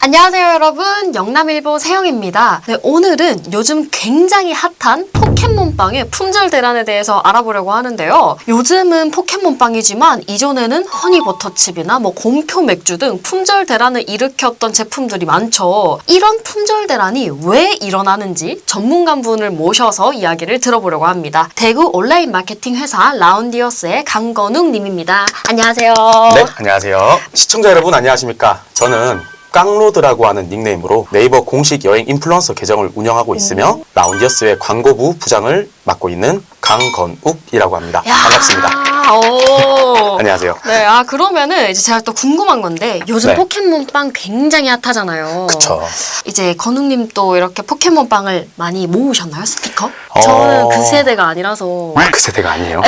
안녕하세요 여러분, 영남일보 세영입니다. 네, 오늘은 요즘 굉장히 핫한 포켓몬빵의 품절 대란에 대해서 알아보려고 하는데요. 요즘은 포켓몬빵이지만 이전에는 허니버터칩이나 곰표 맥주 등 품절 대란을 일으켰던 제품들이 많죠. 이런 품절 대란이 왜 일어나는지 전문가분을 모셔서 이야기를 들어보려고 합니다. 대구 온라인 마케팅 회사 라운디어스의 강건욱 님입니다. 안녕하세요. 네, 안녕하세요. 시청자 여러분 안녕하십니까? 저는 깡로드라고 하는 닉네임으로 네이버 공식 여행 인플루언서 계정을 운영하고 있으며 라운디어스의 광고부 부장을 맡고 있는 강건욱이라고 합니다. 반갑습니다. 오. 안녕하세요. 네, 그러면은 이제 제가 또 궁금한 건데 요즘 네. 포켓몬빵 굉장히 핫하잖아요. 그쵸. 이제 건욱님 또 이렇게 포켓몬빵을 많이 모으셨나요? 스티커? 저는 그 세대가 아니라서. 그 세대가 아니에요.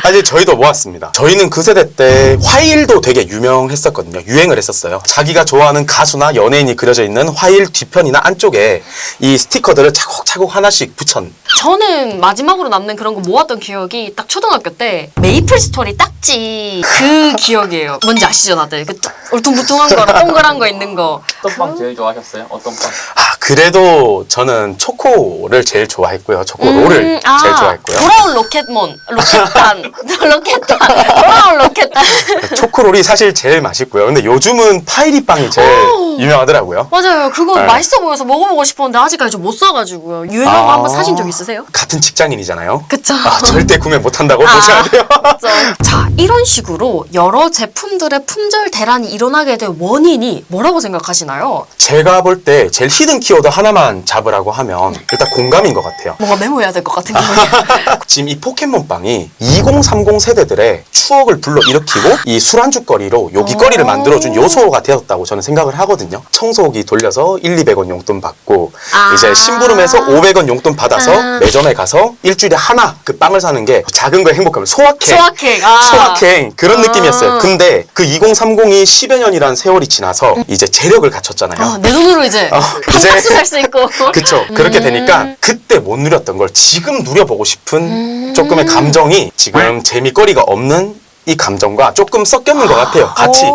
아니 저희도 모았습니다. 저희는 그 세대 때 화일도 되게 유명했었거든요. 유행을 했었어요. 자기가 좋아하는 가수나 연예인이 그려져 있는 화일 뒤편이나 안쪽에 이 스티커들을 차곡차곡 하나씩 붙였. 저는 마지막으로 남는 그런 거 모았던 기억이 딱 초등학교 때 메이플 스토리 딱지 그 기억이에요. 뭔지 아시죠 다들? 그 울퉁불퉁한 거랑 동그란 거 있는 거. 어떤 빵 제일 좋아하셨어요? 어떤 빵? 그래도 저는 초코를 제일 좋아했고요. 초코롤을 제일 좋아했고요. 돌아온 로켓탄 돌아온 로켓탄. 초코롤이 사실 제일 맛있고요. 근데 요즘은 파이리 빵이 제일 유명하더라고요. 맞아요. 그거 네. 맛있어 보여서 먹어보고 싶었는데 아직까지 좀 못 사가지고요. 유행한 거 한번 사신 적 있으세요? 같은 직장인이잖아요. 그쵸. 절대 구매 못한다고 보셔야 돼요. 자, 이런 식으로 여러 제품들의 품절 대란이 일어나게 된 원인이 뭐라고 생각하시나요? 제가 볼 때 제일 히든 키워드 하나만 잡으라고 하면 일단 공감인 것 같아요. 뭔가 메모해야 될 것 같은 기분이에요. 지금 이 포켓몬빵이 2030 세대들의 추억을 불러일으키고 이 술안주거리로 요깃거리를 만들어준 요소가 되었다고 저는 생각을 하거든요. 청소기 돌려서 200원 용돈 받고 이제 심부름해서 500원 용돈 받아서 매점에 가서 일주일에 하나 그 빵을 사는 게 작은 거에 행복하면 소확행 그런 느낌이었어요. 근데 그 2030이 10여 년이라는 세월이 지나서 이제 재력을 갖췄잖아요. 내 돈으로 이제 한 박스 살 수 있고. 그쵸. 그렇게 되니까 그때 못 누렸던 걸 지금 누려보고 싶은 조금의 감정이 지금 재미거리가 없는 이 감정과 조금 섞였는 것 같아요. 같이.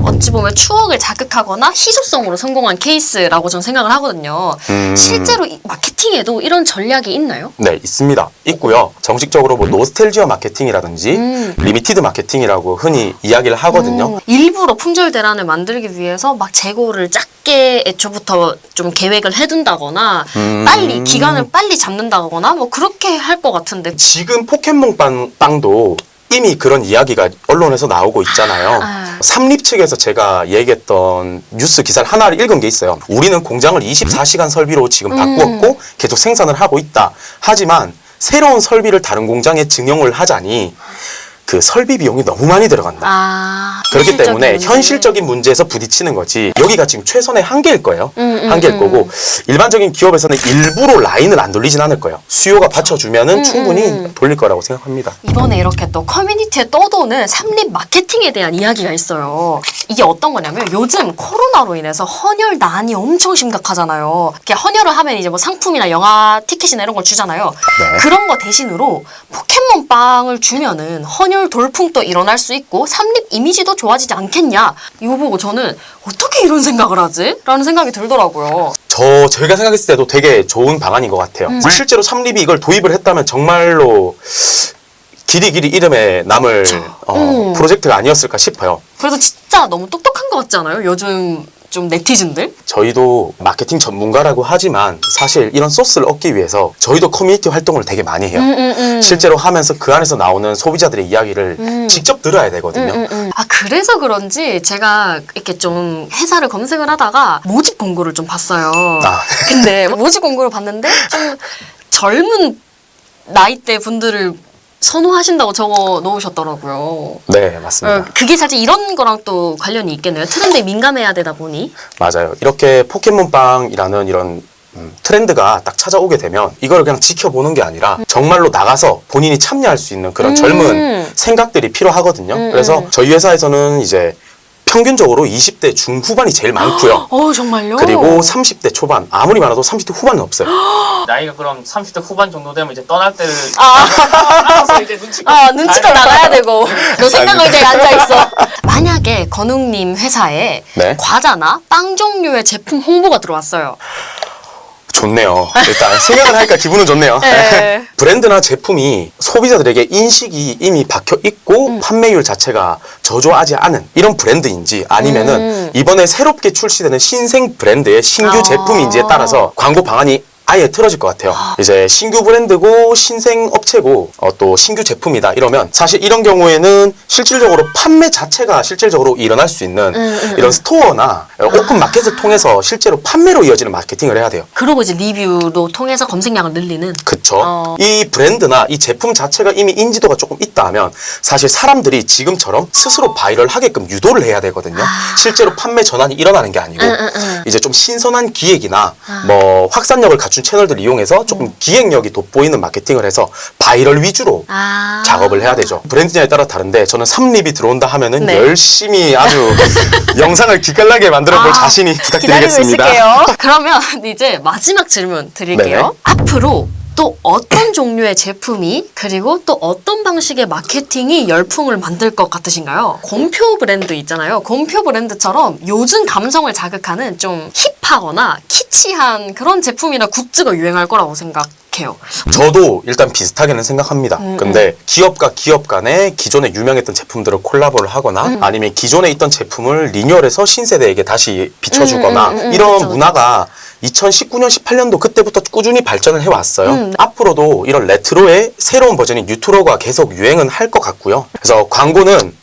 어찌 보면 추억을 자극하거나 희소성으로 성공한 케이스라고 저는 생각을 하거든요. 실제로 마케팅에도 이런 전략이 있나요? 네, 있습니다. 있고요. 정식적으로 노스텔지어 마케팅이라든지 리미티드 마케팅이라고 흔히 이야기를 하거든요. 일부러 품절 대란을 만들기 위해서 막 재고를 작게 애초부터 좀 계획을 해둔다거나 빨리 기간을 빨리 잡는다거나 그렇게 할 것 같은데. 지금 포켓몬 빵도 이미 그런 이야기가 언론에서 나오고 있잖아요. 삼립 측에서 제가 얘기했던 뉴스 기사를 하나를 읽은 게 있어요. 우리는 공장을 24시간 설비로 지금 바꾸었고 계속 생산을 하고 있다. 하지만 새로운 설비를 다른 공장에 증용을 하자니 그 설비 비용이 너무 많이 들어간다. 그렇기 때문에 현실적인 문제에서 부딪히는 거지. 여기가 지금 최선의 한계일 거예요. 한계일 거고 일반적인 기업에서는 일부러 라인을 안 돌리진 않을 거예요. 수요가 받쳐주면은 충분히 돌릴 거라고 생각합니다. 이번에 이렇게 또 커뮤니티에 떠도는 삼립 마케팅에 대한 이야기가 있어요. 이게 어떤 거냐면 요즘 코로나로 인해서 헌혈난이 엄청 심각하잖아요. 이렇게 헌혈을 하면 이제 상품이나 영화 티켓이나 이런 걸 주잖아요. 네. 그런 거 대신으로 포켓몬빵을 주면은 헌혈 돌풍도 일어날 수 있고 삼립 이미지도 좋아지지 않겠냐. 이거 보고 저는 어떻게 이런 생각을 하지? 라는 생각이 들더라고요. 제가 생각했을 때도 되게 좋은 방안인 것 같아요. 실제로 삼립이 이걸 도입을 했다면 정말로 길이 이름에 남을 프로젝트가 아니었을까 싶어요. 그래서 진짜 너무 똑똑한 것 같지 않아요? 요즘 좀 네티즌들? 저희도 마케팅 전문가라고 하지만 사실 이런 소스를 얻기 위해서 저희도 커뮤니티 활동을 되게 많이 해요. 실제로 하면서 그 안에서 나오는 소비자들의 이야기를 직접 들어야 되거든요. 그래서 그런지 제가 이렇게 좀 회사를 검색을 하다가 모집 공고를 좀 봤어요. 근데 모집 공고를 봤는데 좀 젊은 나이대 분들을 선호하신다고 적어 놓으셨더라고요. 네, 맞습니다. 그게 사실 이런 거랑 또 관련이 있겠네요. 트렌드에 민감해야 되다 보니. 맞아요. 이렇게 포켓몬빵이라는 이런 트렌드가 딱 찾아오게 되면 이걸 그냥 지켜보는 게 아니라 정말로 나가서 본인이 참여할 수 있는 그런 젊은 생각들이 필요하거든요. 그래서 저희 회사에서는 이제 평균적으로 20대 중후반이 제일 많고요. 정말요? 그리고 30대 초반, 아무리 많아도 30대 후반은 없어요. 나이가 그럼 30대 후반 정도 되면 이제 떠날 때를 아. 알아서 이제 눈치가 눈치도 나가야 되고. 너 생각의자에 앉아있어. 만약에 건욱님 회사에 네. 과자나 빵 종류의 제품 홍보가 들어왔어요. 좋네요. 일단 생각을 하니까 기분은 좋네요. 네. 브랜드나 제품이 소비자들에게 인식이 이미 박혀 있고 판매율 자체가 저조하지 않은 이런 브랜드인지 아니면은 이번에 새롭게 출시되는 신생 브랜드의 신규 제품인지에 따라서 광고 방안이 아예 틀어질 것 같아요. 이제 신규 브랜드고 신생 업체고 또 신규 제품이다 이러면 사실 이런 경우에는 실질적으로 판매 자체가 실질적으로 일어날 수 있는 이런 스토어나 오픈 마켓을 통해서 실제로 판매로 이어지는 마케팅을 해야 돼요. 그러고 이제 리뷰로 통해서 검색량을 늘리는. 그쵸. 이 브랜드나 이 제품 자체가 이미 인지도가 조금 있다 하면 사실 사람들이 지금처럼 스스로 바이럴 하게끔 유도를 해야 되거든요. 실제로 판매 전환이 일어나는 게 아니고 이제 좀 신선한 기획이나 뭐 확산력을 갖춘 채널들을 이용해서 조금 기획력이 돋보이는 마케팅을 해서 바이럴 위주로 작업을 해야 되죠. 브랜드냐에 따라 다른데 저는 삼립이 들어온다 하면은 네. 열심히 아주 영상을 기깔나게 만들어 볼 자신이 기다리고 부탁드리겠습니다. 있을게요. 그러면 이제 마지막 질문 드릴게요. 네네. 앞으로 또 어떤 종류의 제품이 그리고 또 어떤 방식의 마케팅이 열풍을 만들 것 같으신가요? 곰표 브랜드 있잖아요. 곰표 브랜드처럼 요즘 감성을 자극하는 좀 힙하거나 키치한 그런 제품이나 굿즈가 유행할 거라고 생각해요. 저도 일단 비슷하게는 생각합니다. 근데 기업과 기업 간에 기존에 유명했던 제품들을 콜라보를 하거나 아니면 기존에 있던 제품을 리뉴얼해서 신세대에게 다시 비춰주거나 이런 그쵸, 문화가 2019년, 18년도 그때부터 꾸준히 발전을 해왔어요. 앞으로도 이런 레트로의 새로운 버전인 뉴트로가 계속 유행은 할 것 같고요. 그래서 광고는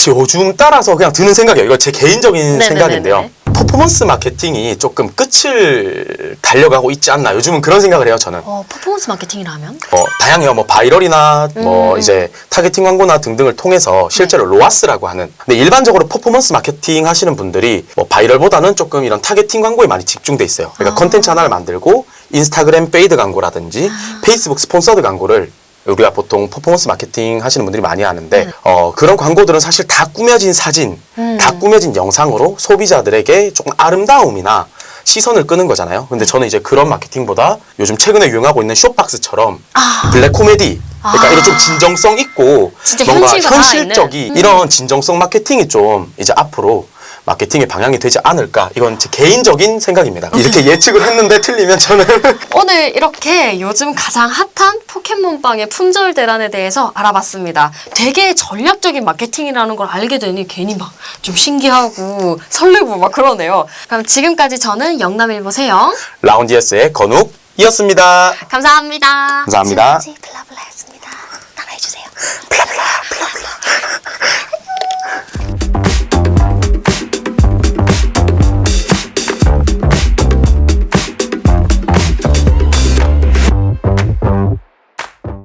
요즘 따라서 그냥 드는 생각이에요. 이거 제 개인적인 네네네네. 생각인데요. 퍼포먼스 마케팅이 조금 끝을 달려가고 있지 않나. 요즘은 그런 생각을 해요, 저는. 퍼포먼스 마케팅이라면? 다양해요. 뭐 바이럴이나 뭐 이제 타겟팅 광고나 등등을 통해서 실제로 로아스라고 하는. 근데 일반적으로 퍼포먼스 마케팅 하시는 분들이 뭐 바이럴보다는 조금 이런 타겟팅 광고에 많이 집중돼 있어요. 그러니까 컨텐츠 하나를 만들고 인스타그램 페이드 광고라든지 페이스북 스폰서드 광고를 우리가 보통 퍼포먼스 마케팅 하시는 분들이 많이 하는데 그런 광고들은 사실 다 꾸며진 사진, 다 꾸며진 영상으로 소비자들에게 조금 아름다움이나 시선을 끄는 거잖아요. 근데 저는 이제 그런 마케팅보다 요즘 최근에 유행하고 있는 쇼박스처럼 블랙 코미디, 그러니까 이런 좀 진정성 있고 진짜 뭔가 현실과 현실적인 이런 진정성 마케팅이 좀 이제 앞으로 마케팅의 방향이 되지 않을까. 이건 제 개인적인 생각입니다. 이렇게 예측을 했는데 틀리면 저는 오늘 이렇게 요즘 가장 핫한 포켓몬빵의 품절 대란에 대해서 알아봤습니다. 되게 전략적인 마케팅이라는 걸 알게 되니 괜히 막 좀 신기하고 설레고 막 그러네요. 그럼 지금까지 저는 영남일보 세영 라운디에스의 건욱이었습니다. 감사합니다. 감사합니다. 지금까지 블라블라였습니다. 따라해주세요.